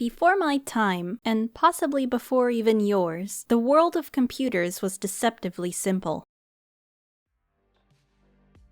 Before my time, and possibly before even yours, the world of computers was deceptively simple.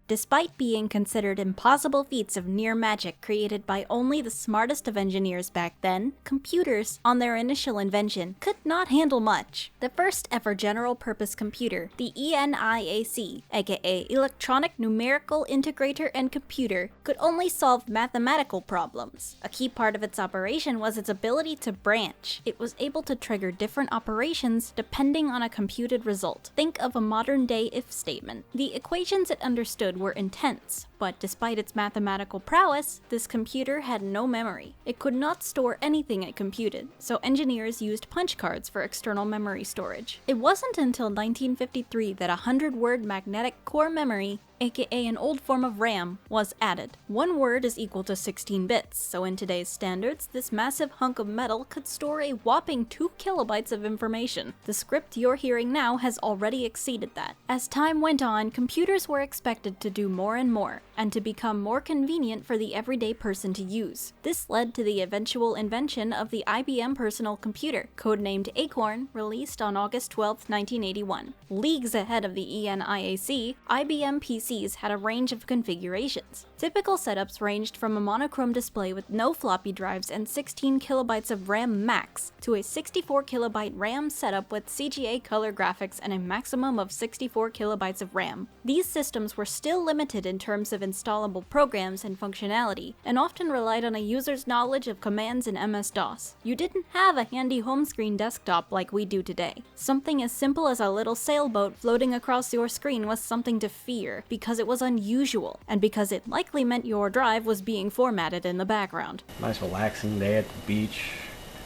Despite being considered impossible feats of near magic created by only the smartest of engineers back then, computers, on their initial invention, could not handle much. The first ever general-purpose computer, the ENIAC, aka Electronic Numerical Integrator and Computer, could only solve mathematical problems. A key part of its operation was its ability to branch. It was able to trigger different operations depending on a computed result. Think of a modern-day if statement. The equations it understood were intense, but despite its mathematical prowess, this computer had no memory. It could not store anything it computed, so engineers used punch cards for external memory storage. It wasn't until 1953 that a 100-word magnetic core memory, aka an old form of RAM, was added. One word is equal to 16 bits, so in today's standards, this massive hunk of metal could store a whopping 2 kilobytes of information. The script you're hearing now has already exceeded that. As time went on, computers were expected to do more and more, and to become more convenient for the everyday person to use. This led to the eventual invention of the IBM personal computer, codenamed Acorn, released on August 12, 1981. Leagues ahead of the ENIAC, IBM PCs had a range of configurations. Typical setups ranged from a monochrome display with no floppy drives and 16 kilobytes of RAM max, to a 64 kilobyte RAM setup with CGA color graphics and a maximum of 64 kilobytes of RAM. These systems were still limited in terms of installable programs and functionality, and often relied on a user's knowledge of commands in MS-DOS. You didn't have a handy home screen desktop like we do today. Something as simple as a little sailboat floating across your screen was something to fear, because it was unusual, and because it likely meant your drive was being formatted in the background. Nice relaxing day at the beach.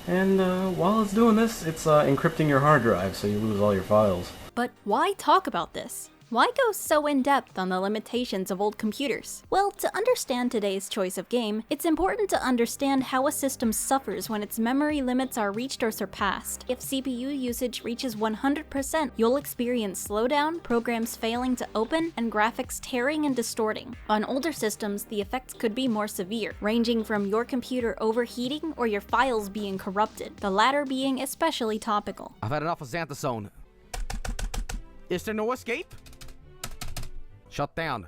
And while it's doing this, it's encrypting your hard drive so you lose all your files. But why talk about this? Why go so in-depth on the limitations of old computers? Well, to understand today's choice of game, it's important to understand how a system suffers when its memory limits are reached or surpassed. If CPU usage reaches 100%, you'll experience slowdown, programs failing to open, and graphics tearing and distorting. On older systems, the effects could be more severe, ranging from your computer overheating or your files being corrupted, the latter being especially topical. I've had enough of Xanthosone. Is there no escape? Shut down.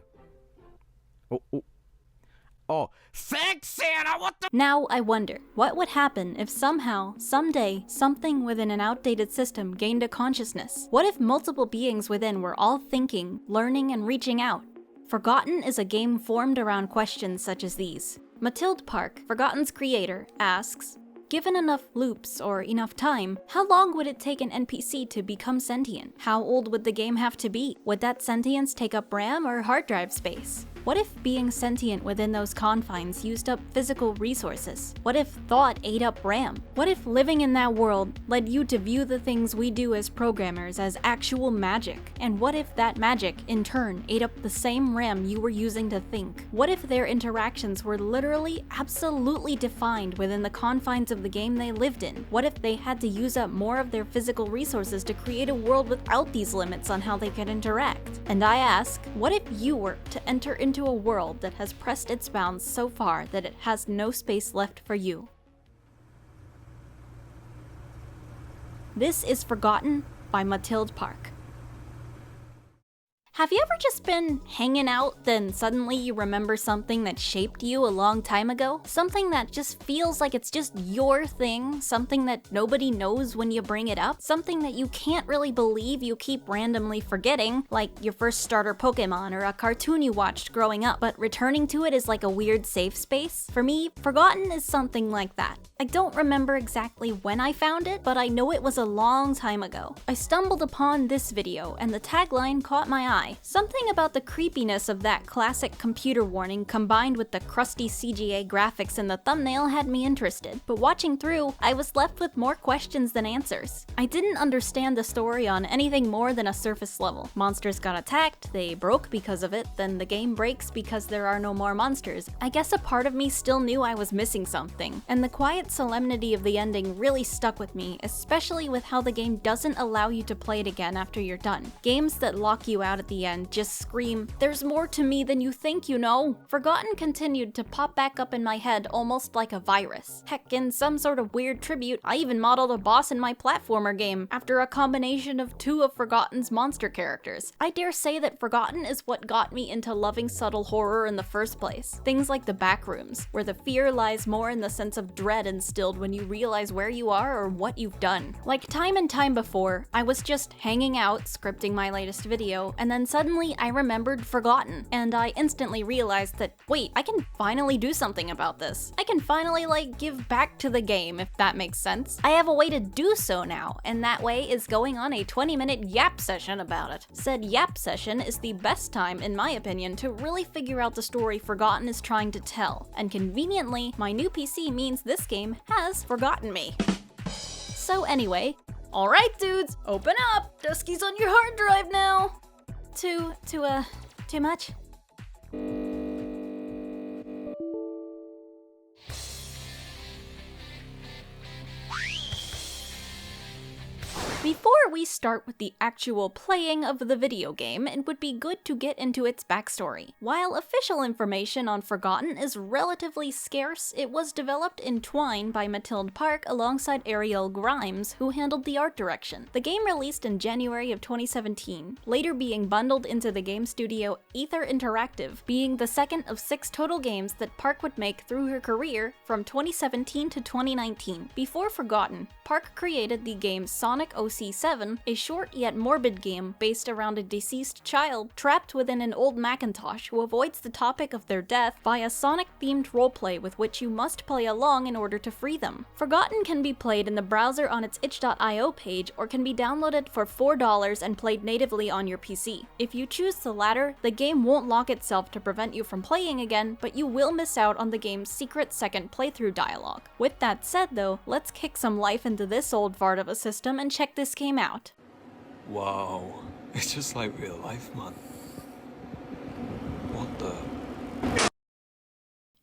Oh, thanks, Santa, what the— Now I wonder, what would happen if somehow, someday, something within an outdated system gained a consciousness? What if multiple beings within were all thinking, learning, and reaching out? Forgotten is a game formed around questions such as these. Matilde Park, Forgotten's creator, asks, given enough loops or enough time, how long would it take an NPC to become sentient? How old would the game have to be? Would that sentience take up RAM or hard drive space? What if being sentient within those confines used up physical resources? What if thought ate up RAM? What if living in that world led you to view the things we do as programmers as actual magic? And what if that magic, in turn, ate up the same RAM you were using to think? What if their interactions were literally absolutely defined within the confines of the game they lived in? What if they had to use up more of their physical resources to create a world without these limits on how they could interact? And I ask, what if you were to enter into a world that has pressed its bounds so far that it has no space left for you? This is Forgotten by Matilde Park. Have you ever just been hanging out, then suddenly you remember something that shaped you a long time ago? Something that just feels like it's just your thing? Something that nobody knows when you bring it up? Something that you can't really believe you keep randomly forgetting, like your first starter Pokemon or a cartoon you watched growing up, but returning to it is like a weird safe space? For me, Forgotten is something like that. I don't remember exactly when I found it, but I know it was a long time ago. I stumbled upon this video, and the tagline caught my eye. Something about the creepiness of that classic computer warning combined with the crusty CGA graphics in the thumbnail had me interested, but watching through, I was left with more questions than answers. I didn't understand the story on anything more than a surface level. Monsters got attacked, they broke because of it, then the game breaks because there are no more monsters. I guess a part of me still knew I was missing something, and the quiet solemnity of the ending really stuck with me, especially with how the game doesn't allow you to play it again after you're done. Games that lock you out at the the end just scream, "There's more to me than you think, you know." Forgotten continued to pop back up in my head almost like a virus. Heck, in some sort of weird tribute, I even modeled a boss in my platformer game after a combination of two of Forgotten's monster characters. I dare say that Forgotten is what got me into loving subtle horror in the first place. Things like the backrooms, where the fear lies more in the sense of dread instilled when you realize where you are or what you've done. Like time and time before, I was just hanging out, scripting my latest video, and then suddenly I remembered Forgotten, and I instantly realized that, wait, I can finally do something about this. I can finally, like, give back to the game, if that makes sense. I have a way to do so now, and that way is going on a 20-minute yap session about it. Said yap session is the best time, in my opinion, to really figure out the story Forgotten is trying to tell, and conveniently, my new PC means this game has forgotten me. So anyway, alright dudes, open up! Dusky's on your hard drive now! Too much? Before we start with the actual playing of the video game, it would be good to get into its backstory. While official information on Forgotten is relatively scarce, it was developed in Twine by Matilde Park alongside Ariel Grimes, who handled the art direction. The game released in January of 2017, later being bundled into the game studio Aether Interactive, being the second of 6 total games that Park would make through her career from 2017 to 2019. Before Forgotten, Park created the game Sonic OC7, a short yet morbid game based around a deceased child trapped within an old Macintosh who avoids the topic of their death via Sonic-themed roleplay with which you must play along in order to free them. Forgotten can be played in the browser on its itch.io page or can be downloaded for $4 and played natively on your PC. If you choose the latter, the game won't lock itself to prevent you from playing again, but you will miss out on the game's secret second playthrough dialogue. With that said though, let's kick some life into this old fart of a system and check this game out. Wow, it's just like real life, man. What the?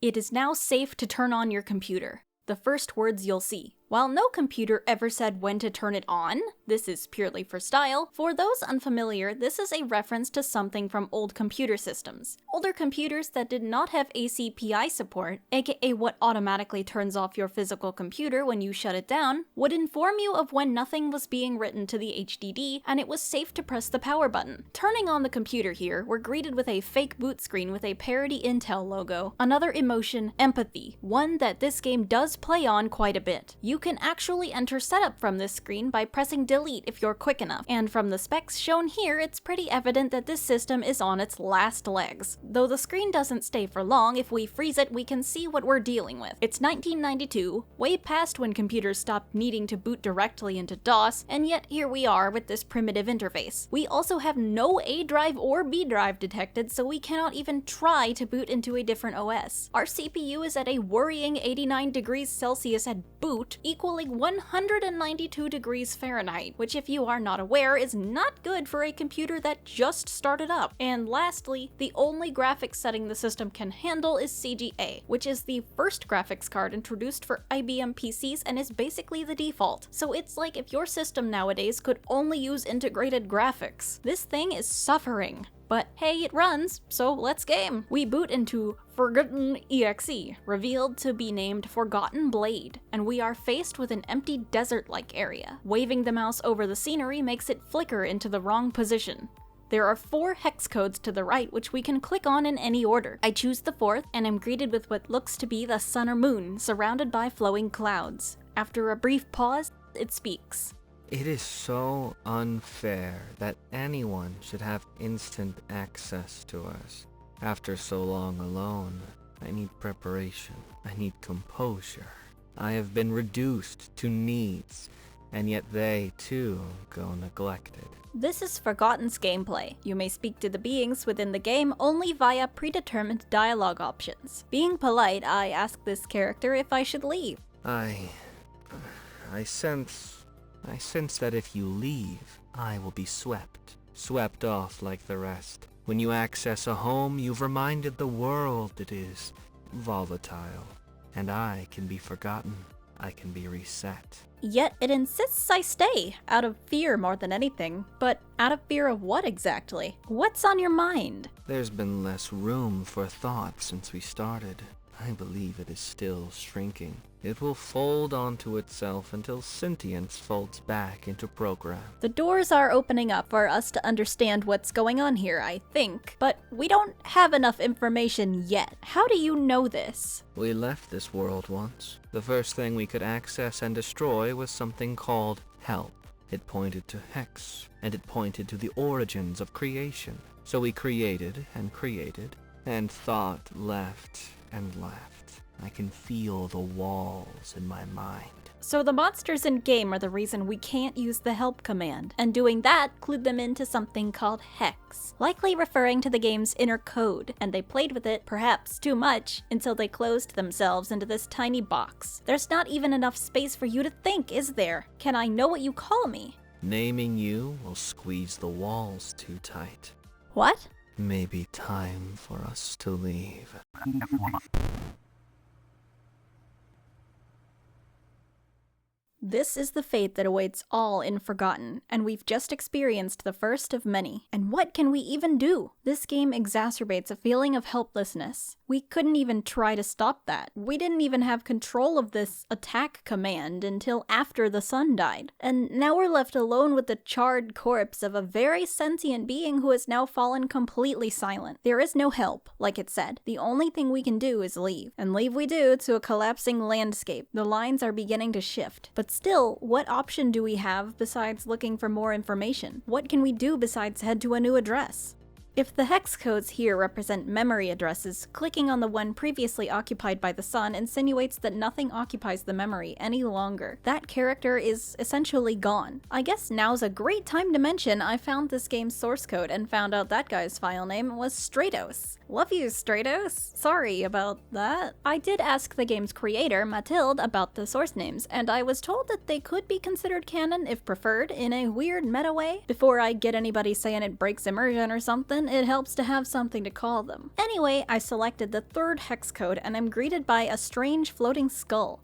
It is now safe to turn on your computer. The first words you'll see. While no computer ever said when to turn it on, this is purely for style, for those unfamiliar, this is a reference to something from old computer systems. Older computers that did not have ACPI support, aka what automatically turns off your physical computer when you shut it down, would inform you of when nothing was being written to the HDD and it was safe to press the power button. Turning on the computer here, we're greeted with a fake boot screen with a parody Intel logo. Another emotion, empathy, one that this game does play on quite a bit. You can actually enter setup from this screen by pressing delete if you're quick enough, and from the specs shown here, it's pretty evident that this system is on its last legs. Though the screen doesn't stay for long, if we freeze it, we can see what we're dealing with. It's 1992, way past when computers stopped needing to boot directly into DOS, and yet here we are with this primitive interface. We also have no A drive or B drive detected, so we cannot even try to boot into a different OS. Our CPU is at a worrying 89 degrees Celsius at boot, equaling 192 degrees Fahrenheit, which if you are not aware is not good for a computer that just started up. And lastly, the only graphics setting the system can handle is CGA, which is the first graphics card introduced for IBM PCs and is basically the default. So it's like if your system nowadays could only use integrated graphics. This thing is suffering. But hey, it runs, so let's game. We boot into Forgotten EXE, revealed to be named Forgotten Blade, and we are faced with an empty desert-like area. Waving the mouse over the scenery makes it flicker into the wrong position. There are 4 hex codes to the right which we can click on in any order. I choose the 4th and am greeted with what looks to be the sun or moon, surrounded by flowing clouds. After a brief pause, it speaks. It is so unfair that anyone should have instant access to us. After so long alone, I need preparation. I need composure. I have been reduced to needs, and yet they, too, go neglected. This is Forgotten's gameplay. You may speak to the beings within the game only via predetermined dialogue options. Being polite, I ask this character if I should leave. I sense that if you leave, I will be swept off like the rest. When you access a home, you've reminded the world it is volatile, and I can be forgotten. I can be reset. Yet it insists I stay, out of fear more than anything. But out of fear of what exactly? What's on your mind? There's been less room for thought since we started. I believe it is still shrinking. It will fold onto itself until sentience folds back into program. The doors are opening up for us to understand what's going on here, I think. But we don't have enough information yet. How do you know this? We left this world once. The first thing we could access and destroy was something called help. It pointed to Hex, and it pointed to the origins of creation. So we created, and thought left and left. I can feel the walls in my mind. So the monsters in-game are the reason we can't use the help command, and doing that clued them into something called Hex, likely referring to the game's inner code, and they played with it, perhaps too much, until they closed themselves into this tiny box. There's not even enough space for you to think, is there? Can I know what you call me? Naming you will squeeze the walls too tight. What? Maybe time for us to leave. This is the fate that awaits all in Forgotten, and we've just experienced the first of many. And what can we even do? This game exacerbates a feeling of helplessness. We couldn't even try to stop that. We didn't even have control of this attack command until after the sun died. And now we're left alone with the charred corpse of a very sentient being who has now fallen completely silent. There is no help, like it said. The only thing we can do is leave. And leave we do to a collapsing landscape. The lines are beginning to shift. But still, what option do we have besides looking for more information? What can we do besides head to a new address? If the hex codes here represent memory addresses, clicking on the one previously occupied by the sun insinuates that nothing occupies the memory any longer. That character is essentially gone. I guess now's a great time to mention I found this game's source code and found out that guy's file name was STRATOS. Love you, STRATOS. Sorry about that. I did ask the game's creator, Matilde, about the source names, and I was told that they could be considered canon if preferred in a weird meta way. Before I get anybody saying it breaks immersion or something, it helps to have something to call them. Anyway, I selected the third hex code and I'm greeted by a strange floating skull.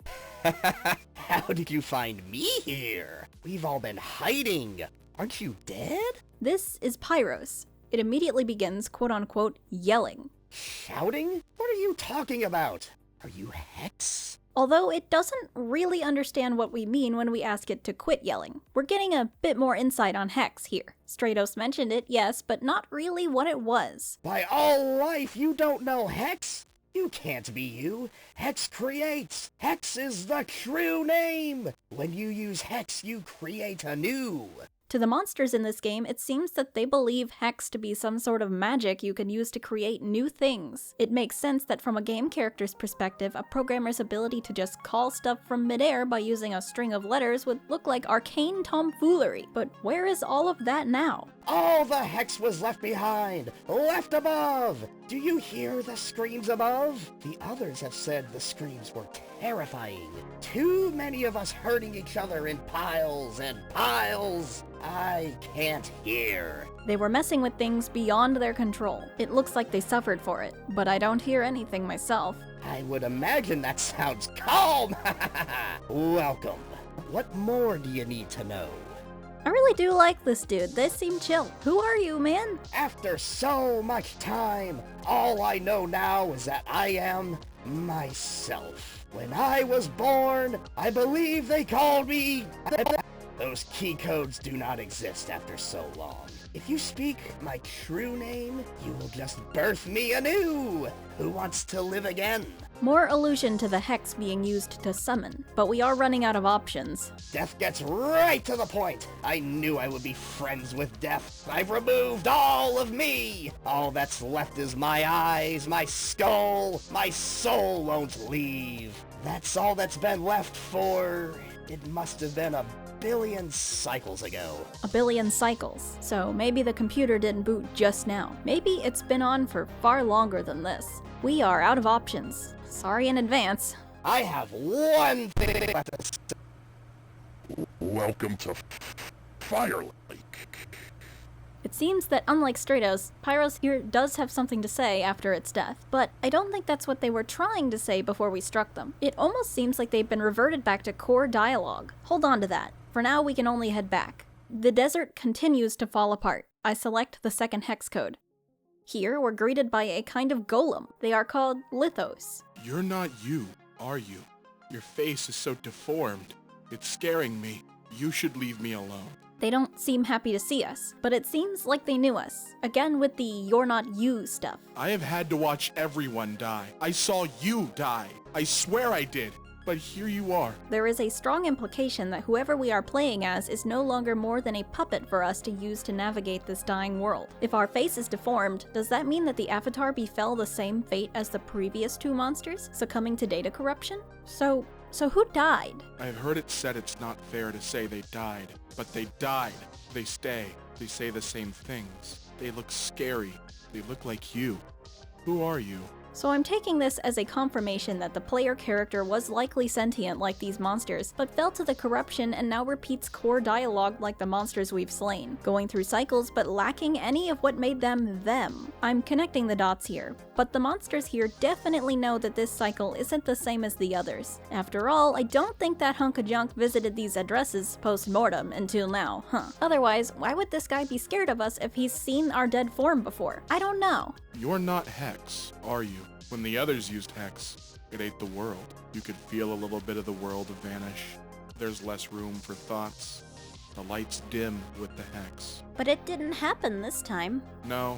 How did you find me here? We've all been hiding. Aren't you dead? This is Pyros. It immediately begins, quote-unquote, yelling. Shouting? What are you talking about? Are you Hex? Although it doesn't really understand what we mean when we ask it to quit yelling. We're getting a bit more insight on Hex here. Stratos mentioned it, yes, but not really what it was. By all life, you don't know Hex? You can't be you. Hex creates. Hex is the true name. When you use Hex, you create anew. To the monsters in this game, it seems that they believe Hex to be some sort of magic you can use to create new things. It makes sense that from a game character's perspective, a programmer's ability to just call stuff from midair by using a string of letters would look like arcane tomfoolery. But where is all of that now? All the Hex was left behind, left above. Do you hear the screams above? The others have said the screams were terrifying. Too many of us hurting each other in piles and piles. I can't hear. They were messing with things beyond their control. It looks like they suffered for it, but I don't hear anything myself. I would imagine that sounds calm. Welcome. What more do you need to know? I really do like this dude. They seem chill. Who are you, man? After so much time, all I know now is that I am myself. When I was born, I believe they called me... Those key codes do not exist after so long. If you speak my true name, you will just birth me anew. Who wants to live again? More allusion to the hex being used to summon, but we are running out of options. Death gets right to the point. I knew I would be friends with Death. I've removed all of me. All that's left is my eyes, my skull. My soul won't leave. That's all that's been left for... It must have been a billion cycles ago. A billion cycles. So maybe the computer didn't boot just now. Maybe it's been on for far longer than this. We are out of options. Sorry in advance. I have one thing left to say. Welcome to Fire Lake. It Seems that unlike Stratos, Pyros here does have something to say after its death, but I don't think that's what they were trying to say before we struck them. It almost seems like they've been reverted back to core dialogue. Hold on to that. For now, we can only head back. The desert continues to fall apart. I select the second hex code. Here, we're greeted by a kind of golem. They are called LITHOS. You're not you, are you? Your face is so deformed. It's scaring me. You should leave me alone. They don't seem happy to see us, but it seems like they knew us. Again with the "you're not you" stuff. I have had to watch everyone die. I saw you die. I swear I did. But here you are. There is a strong implication that whoever we are playing as is no longer more than a puppet for us to use to navigate this dying world. If our face is deformed, does that mean that the avatar befell the same fate as the previous two monsters, succumbing to data corruption? So who died? I've heard it said it's not fair to say they died, but they died. They stay. They say the same things. They look scary. They look like you. Who are you? So I'm taking this as a confirmation that the player character was likely sentient like these monsters, but fell to the corruption and now repeats core dialogue like the monsters we've slain, going through cycles but lacking any of what made them them. I'm connecting the dots here, but the monsters here definitely know that this cycle isn't the same as the others. After all, I don't think that hunk of junk visited these addresses post-mortem until now, huh? Otherwise, why would this guy be scared of us if he's seen our dead form before? I don't know. You're not Hex, are you? When the others used Hex, it ate the world. You could feel a little bit of the world vanish. There's less room for thoughts. The lights dim with the Hex. But it didn't happen this time. No,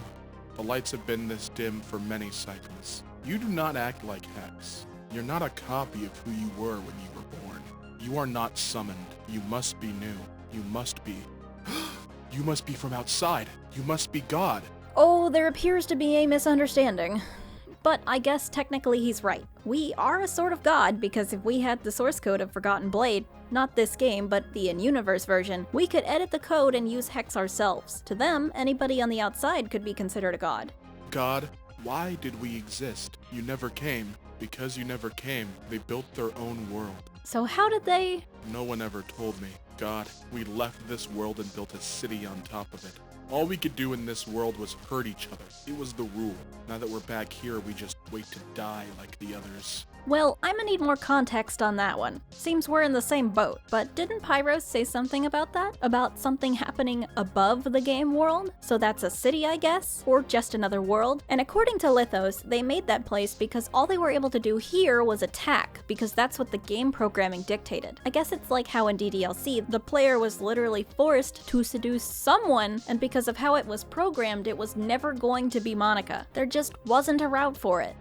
the lights have been this dim for many cycles. You do not act like Hex. You're not a copy of who you were when you were born. You are not summoned. You must be new. You must be... You must be from outside. You must be God. Oh, there appears to be a misunderstanding. But I guess technically he's right. We are a sort of god because if we had the source code of Forgotten Blade, not this game, but the in-universe version, we could edit the code and use Hex ourselves. To them, anybody on the outside could be considered a god. God, why did we exist? You never came. Because you never came, they built their own world. So how did they... No one ever told me. God, we left this world and built a city on top of it. All we could do in this world was hurt each other. It was the rule. Now that we're back here, we just wait to die like the others. Well, I'ma need more context on that one. Seems we're in the same boat, but didn't Pyros say something about that? About something happening above the game world? So that's a city, I guess? Or just another world? And according to Lithos, they made that place because all they were able to do here was attack, because that's what the game programming dictated. I guess it's like how in DDLC, the player was literally forced to seduce someone, and because of how it was programmed, it was never going to be Monica. There just wasn't a route for it.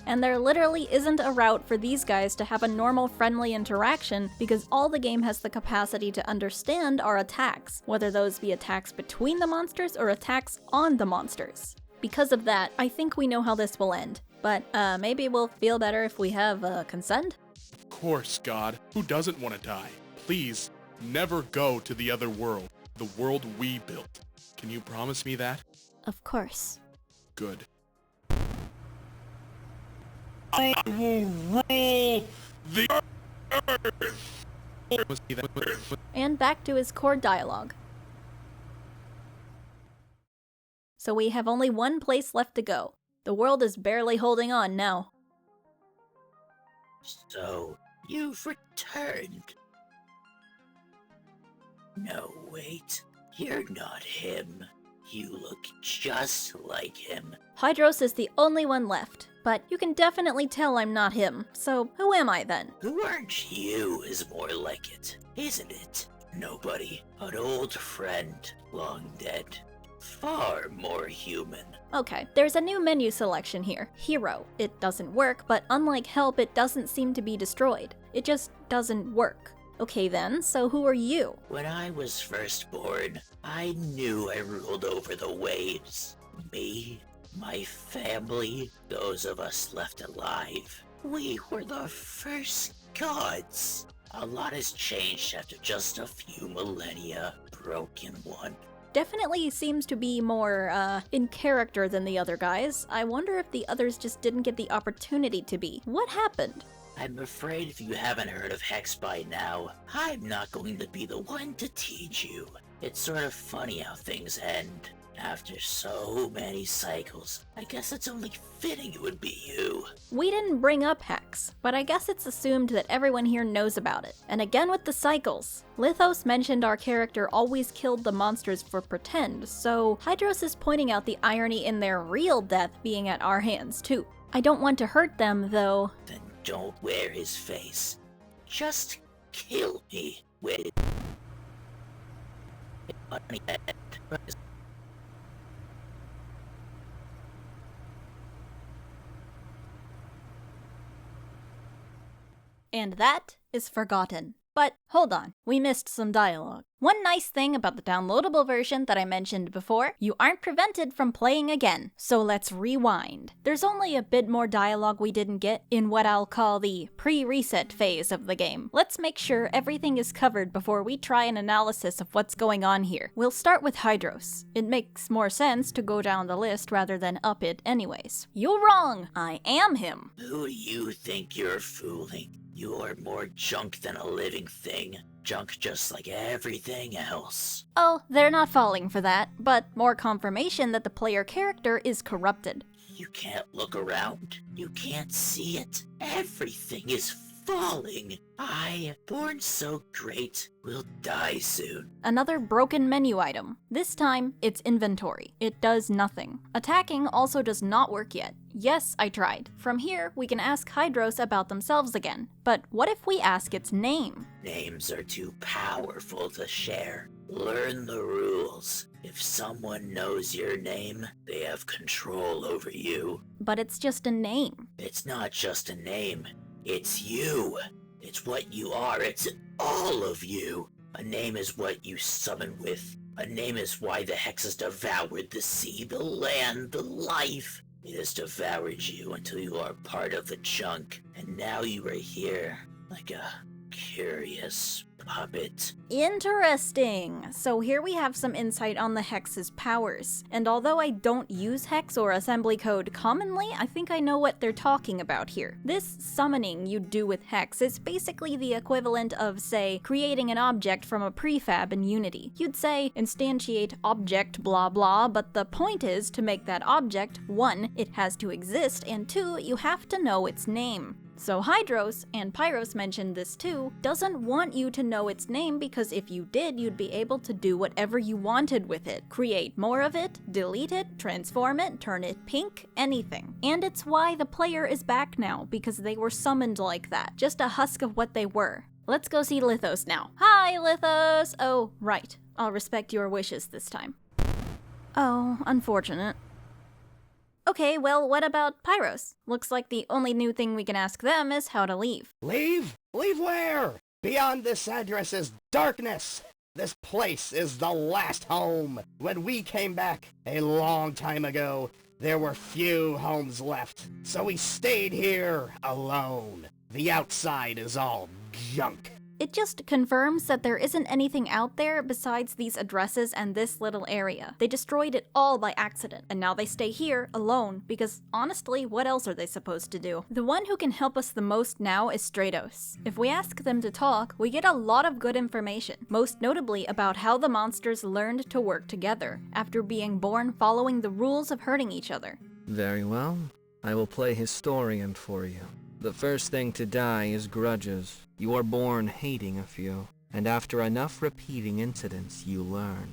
And there literally isn't a route for these guys to have a normal friendly interaction because all the game has the capacity to understand are attacks, whether those be attacks between the monsters or attacks on the monsters. Because of that, I think we know how this will end. But maybe we'll feel better if we have consent? Of course, God. Who doesn't want to die? Please, never go to the other world. The world we built. Can you promise me that? Of course. Good. I will rule the earth! And back to his core dialogue. So we have only one place left to go. The world is barely holding on now. So, you've returned. No, wait. You're not him. You look just like him. Hydros is the only one left, but you can definitely tell I'm not him, so who am I then? Who aren't you is more like it, isn't it? Nobody. An old friend, long dead. Far more human. Okay, there's a new menu selection here, Hero. It doesn't work, but unlike Help, it doesn't seem to be destroyed. It just doesn't work. Okay then, so who are you? When I was first born, I knew I ruled over the waves. Me, my family, those of us left alive. We were the first gods. A lot has changed after just a few millennia. Broken one. Definitely seems to be more, in character than the other guys. I wonder if the others just didn't get the opportunity to be. What happened? I'm afraid if you haven't heard of Hex by now, I'm not going to be the one to teach you. It's sort of funny how things end. After so many cycles, I guess it's only fitting it would be you. We didn't bring up Hex, but I guess it's assumed that everyone here knows about it. And again with the cycles. Lithos mentioned our character always killed the monsters for pretend, so Hydros is pointing out the irony in their real death being at our hands too. I don't want to hurt them, though. Then don't wear his face. Just kill me with bunny head. And that is forgotten. But hold on, we missed some dialogue. One nice thing about the downloadable version that I mentioned before, you aren't prevented from playing again. So let's rewind. There's only a bit more dialogue we didn't get in what I'll call the pre-reset phase of the game. Let's make sure everything is covered before we try an analysis of what's going on here. We'll start with Hydros. It makes more sense to go down the list rather than up it anyways. You're wrong! I am him! Who do you think you're fooling? You're more junk than a living thing. Junk just like everything else. Oh, they're not falling for that, but more confirmation that the player character is corrupted. You can't look around. You can't see it. Everything is falling. I, born so great, will die soon. Another broken menu item. This time, it's inventory. It does nothing. Attacking also does not work yet. Yes, I tried. From here, we can ask Hydros about themselves again. But what if we ask its name? Names are too powerful to share. Learn the rules. If someone knows your name, they have control over you. But it's just a name. It's not just a name. It's you. It's what you are. It's all of you. A name is what you summon with. A name is why the Hex has devoured the sea, the land, the life. It has devoured you until you are part of the junk. And now you are here, like a curious puppet. Interesting! So here we have some insight on the Hex's powers. And although I don't use Hex or assembly code commonly, I think I know what they're talking about here. This summoning you do with Hex is basically the equivalent of, say, creating an object from a prefab in Unity. You'd say, instantiate object blah blah, but the point is to make that object, 1, it has to exist, and 2, you have to know its name. So Hydros, and Pyros mentioned this too, doesn't want you to know its name because if you did, you'd be able to do whatever you wanted with it. Create more of it, delete it, transform it, turn it pink, anything. And it's why the player is back now, because they were summoned like that. Just a husk of what they were. Let's go see Lithos now. Hi, Lithos! Oh, right. I'll respect your wishes this time. Oh, unfortunate. Okay, well, what about Pyros? Looks like the only new thing we can ask them is how to leave. Leave? Leave where? Beyond this address is darkness. This place is the last home. When we came back a long time ago, there were few homes left, so we stayed here alone. The outside is all junk. It just confirms that there isn't anything out there besides these addresses and this little area. They destroyed it all by accident, and now they stay here, alone, because honestly, what else are they supposed to do? The one who can help us the most now is STRATOS. If we ask them to talk, we get a lot of good information, most notably about how the monsters learned to work together, after being born following the rules of hurting each other. Very well. I will play historian for you. The first thing to die is grudges. You are born hating a few, and after enough repeating incidents, you learn,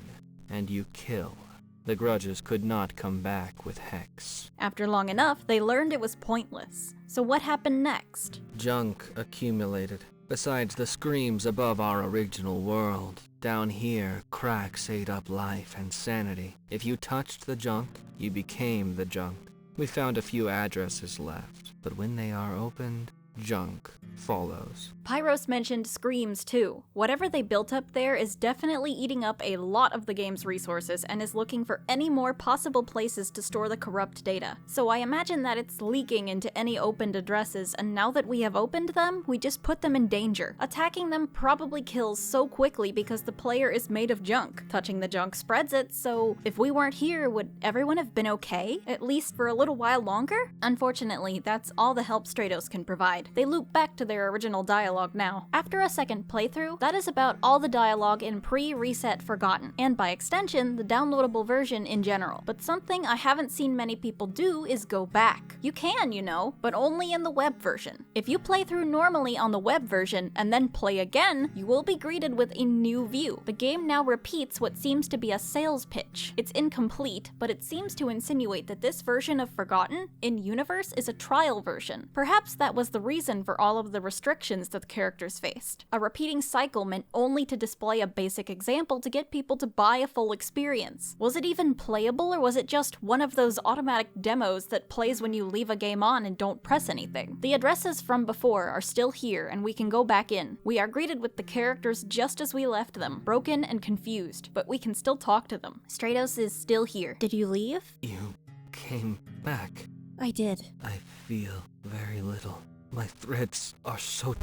and you kill. The grudges could not come back with Hex. After long enough, they learned it was pointless. So what happened next? Junk accumulated. Besides the screams above our original world, down here, cracks ate up life and sanity. If you touched the junk, you became the junk. We found a few addresses left, but when they are opened, junk follows. Pyros mentioned screams too. Whatever they built up there is definitely eating up a lot of the game's resources and is looking for any more possible places to store the corrupt data. So I imagine that it's leaking into any opened addresses, and now that we have opened them, we just put them in danger. Attacking them probably kills so quickly because the player is made of junk. Touching the junk spreads it, so if we weren't here, would everyone have been okay? At least for a little while longer? Unfortunately, that's all the help STRATOS can provide. did. They loop back to their original dialogue now. After a second playthrough, that is about all the dialogue in pre-reset Forgotten, and by extension, the downloadable version in general. But something I haven't seen many people do is go back. You can, you know, but only in the web version. If you play through normally on the web version and then play again, you will be greeted with a new view. The game now repeats what seems to be a sales pitch. It's incomplete, but it seems to insinuate that this version of Forgotten in-universe is a trial version. Perhaps that was the reason for all of the restrictions that the characters faced. A repeating cycle meant only to display a basic example to get people to buy a full experience. Was it even playable, or was it just one of those automatic demos that plays when you leave a game on and don't press anything? The addresses from before are still here, and we can go back in. We are greeted with the characters just as we left them, broken and confused, but we can still talk to them. STRATOS is still here. Did you leave? You came back. I did. I feel very little. My threads are so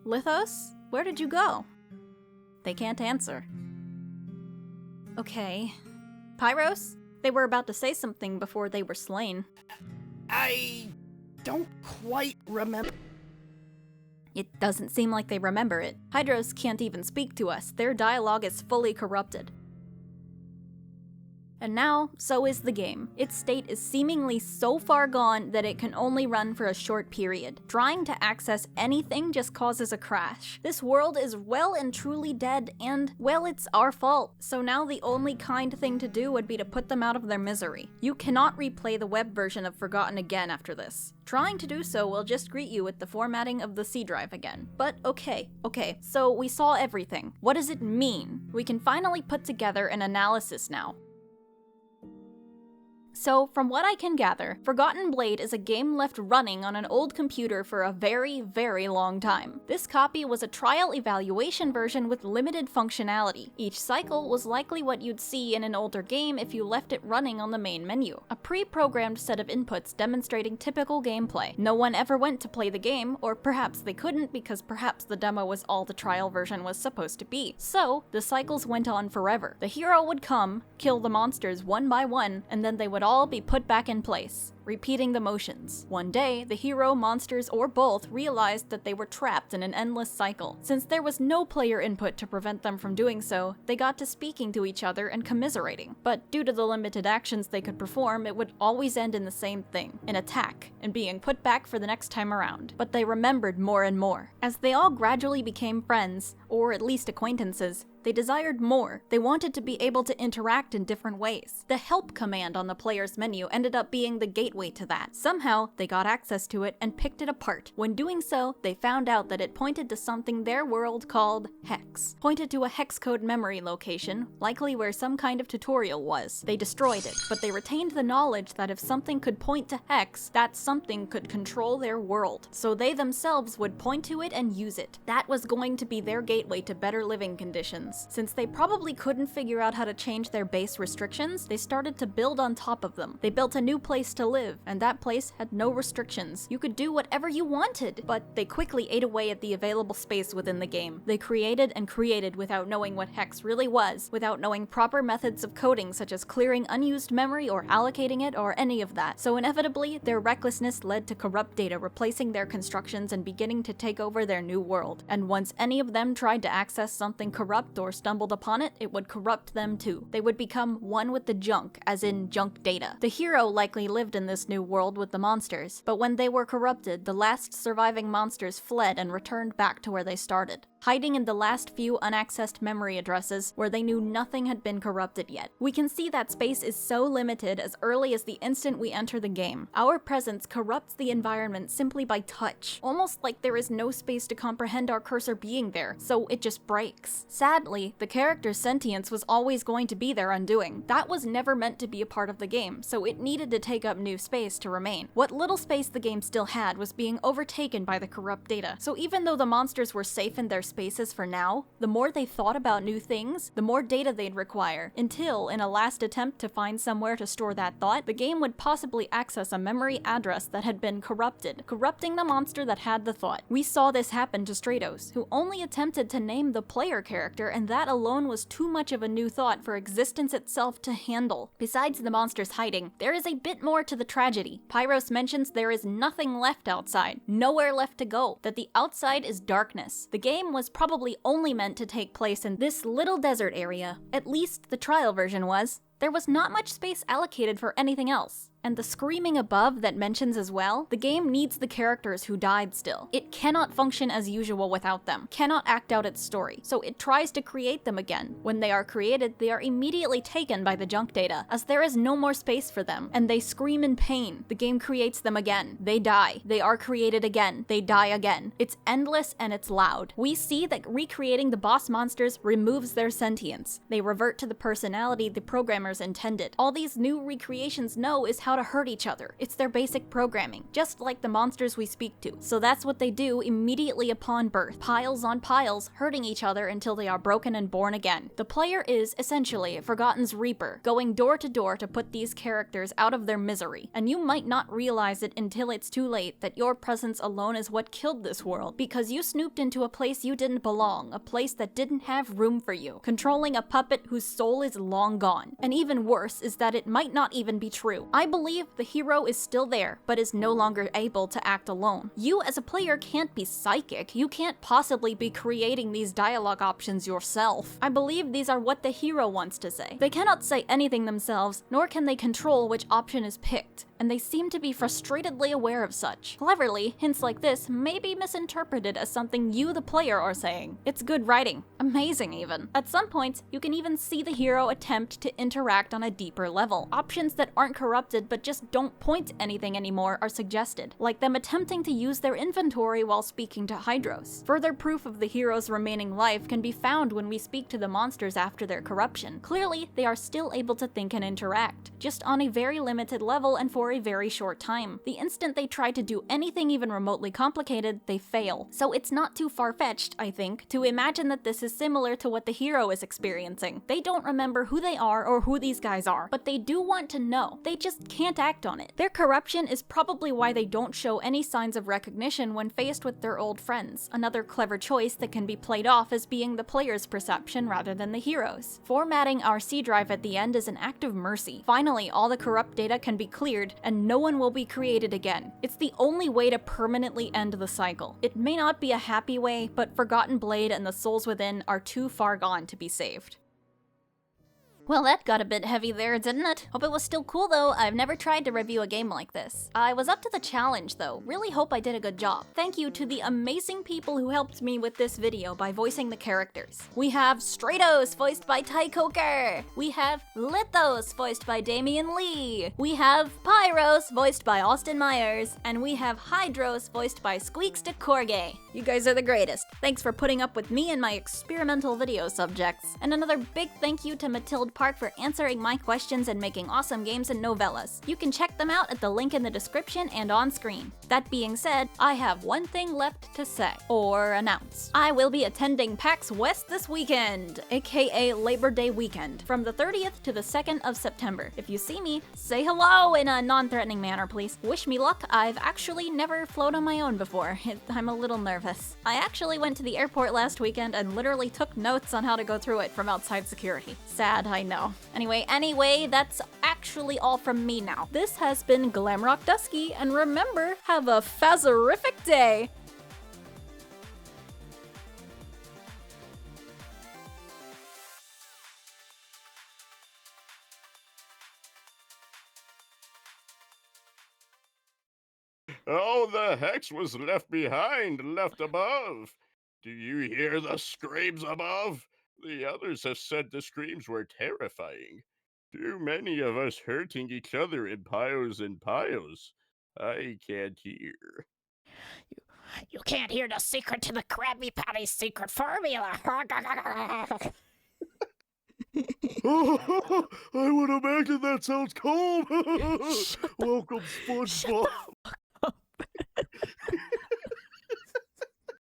Lithos? Where did you go? They can't answer. Okay. Pyros? They were about to say something before they were slain. I don't quite remember. It doesn't seem like they remember it. Hydros can't even speak to us. Their dialogue is fully corrupted. And now, so is the game. Its state is seemingly so far gone that it can only run for a short period. Trying to access anything just causes a crash. This world is well and truly dead, and, well, it's our fault. So now the only kind thing to do would be to put them out of their misery. You cannot replay the web version of Forgotten again after this. Trying to do so will just greet you with the formatting of the C drive again. But okay, so we saw everything. What does it mean? We can finally put together an analysis now. So, from what I can gather, Forgotten Blade is a game left running on an old computer for a very, very long time. This copy was a trial evaluation version with limited functionality. Each cycle was likely what you'd see in an older game if you left it running on the main menu. A pre-programmed set of inputs demonstrating typical gameplay. No one ever went to play the game, or perhaps they couldn't because perhaps the demo was all the trial version was supposed to be. So, the cycles went on forever. The hero would come, kill the monsters one by one, and then they would all be put back in place, repeating the motions. One day, the hero, monsters, or both realized that they were trapped in an endless cycle. Since there was no player input to prevent them from doing so, they got to speaking to each other and commiserating. But due to the limited actions they could perform, it would always end in the same thing, an attack, and being put back for the next time around. But they remembered more and more. As they all gradually became friends, or at least acquaintances, they desired more. They wanted to be able to interact in different ways. The help command on the player's menu ended up being the gateway to that. Somehow, they got access to it and picked it apart. When doing so, they found out that it pointed to something their world called Hex. Pointed to a hex code memory location, likely where some kind of tutorial was. They destroyed it, but they retained the knowledge that if something could point to Hex, that something could control their world. So they themselves would point to it and use it. That was going to be their gateway to better living conditions. Since they probably couldn't figure out how to change their base restrictions, they started to build on top of them. They built a new place to live, and that place had no restrictions. You could do whatever you wanted, but they quickly ate away at the available space within the game. They created and created without knowing what Hex really was, without knowing proper methods of coding such as clearing unused memory or allocating it or any of that. So inevitably, their recklessness led to corrupt data replacing their constructions and beginning to take over their new world. And once any of them tried to access something corrupt or stumbled upon it, it would corrupt them too. They would become one with the junk, as in junk data. The hero likely lived in this new world with the monsters, but when they were corrupted, the last surviving monsters fled and returned back to where they started, hiding in the last few unaccessed memory addresses where they knew nothing had been corrupted yet. We can see that space is so limited as early as the instant we enter the game. Our presence corrupts the environment simply by touch, almost like there is no space to comprehend our cursor being there, so it just breaks. Sadly, the character's sentience was always going to be their undoing. That was never meant to be a part of the game, so it needed to take up new space to remain. What little space the game still had was being overtaken by the corrupt data, so even though the monsters were safe in their space, spaces for now, the more they thought about new things, the more data they'd require, until, in a last attempt to find somewhere to store that thought, the game would possibly access a memory address that had been corrupted, corrupting the monster that had the thought. We saw this happen to STRATOS, who only attempted to name the player character, and that alone was too much of a new thought for existence itself to handle. Besides the monster's hiding, there is a bit more to the tragedy. Pyros mentions there is nothing left outside, nowhere left to go, that the outside is darkness. The game was probably only meant to take place in this little desert area. At least the trial version was. There was not much space allocated for anything else. And the screaming above that mentions as well, the game needs the characters who died still. It cannot function as usual without them, cannot act out its story, so it tries to create them again. When they are created, they are immediately taken by the junk data, as there is no more space for them, and they scream in pain. The game creates them again. They die. They are created again. They die again. It's endless and it's loud. We see that recreating the boss monsters removes their sentience. They revert to the personality the programmers intended. All these new recreations know is how to hurt each other. It's their basic programming, just like the monsters we speak to. So that's what they do immediately upon birth. Piles on piles, hurting each other until they are broken and born again. The player is, essentially, Forgotten's Reaper, going door to door to put these characters out of their misery. And you might not realize it until it's too late that your presence alone is what killed this world, because you snooped into a place you didn't belong, a place that didn't have room for you, controlling a puppet whose soul is long gone. And even worse is that it might not even be true. I believe the hero is still there, but is no longer able to act alone. You as a player can't be psychic. You can't possibly be creating these dialogue options yourself. I believe these are what the hero wants to say. They cannot say anything themselves, nor can they control which option is picked, and they seem to be frustratedly aware of such. Cleverly, hints like this may be misinterpreted as something you, the player, are saying. It's good writing. Amazing, even. At some points, you can even see the hero attempt to interact on a deeper level. Options that aren't corrupted but just don't point to anything anymore are suggested, like them attempting to use their inventory while speaking to Hydros. Further proof of the hero's remaining life can be found when we speak to the monsters after their corruption. Clearly, they are still able to think and interact, just on a very limited level and for a very short time. The instant they try to do anything even remotely complicated, they fail. So it's not too far-fetched, I think, to imagine that this is similar to what the hero is experiencing. They don't remember who they are or who these guys are, but they do want to know. They just can't act on it. Their corruption is probably why they don't show any signs of recognition when faced with their old friends. Another clever choice that can be played off as being the player's perception rather than the hero's. Formatting our C drive at the end is an act of mercy. Finally, all the corrupt data can be cleared, and no one will be created again. It's the only way to permanently end the cycle. It may not be a happy way, but Forgotten Blade and the souls within are too far gone to be saved. Well, that got a bit heavy there, didn't it? Hope it was still cool though. I've never tried to review a game like this. I was up to the challenge though. Really hope I did a good job. Thank you to the amazing people who helped me with this video by voicing the characters. We have STRATOS, voiced by Ty Coker. We have LITHOS, voiced by Damian Lee. We have Pyros, voiced by Austin Myers. And we have Hydros, voiced by Squeaks de Corgay. You guys are the greatest. Thanks for putting up with me and my experimental video subjects. And another big thank you to Matilde Park for answering my questions and making awesome games and novellas. You can check them out at the link in the description and on screen. That being said, I have one thing left to say, or announce. I will be attending PAX West this weekend, aka Labor Day weekend, from the 30th to the 2nd of September. If you see me, say hello in a non-threatening manner, please. Wish me luck. I've actually never flown on my own before. I'm a little nervous. I actually went to the airport last weekend and literally took notes on how to go through it from outside security. Sad, I know. Anyway, that's actually all from me now. This has been Glamrock Dusky, and remember, have a phasorific day! Oh, the hex was left behind, left above. Do you hear the screams above? The others have said the screams were terrifying. Too many of us hurting each other in piles and piles. I can't hear. You can't hear the secret to the Krabby Patty secret formula. I would imagine that sounds cold. Welcome, SpongeBob.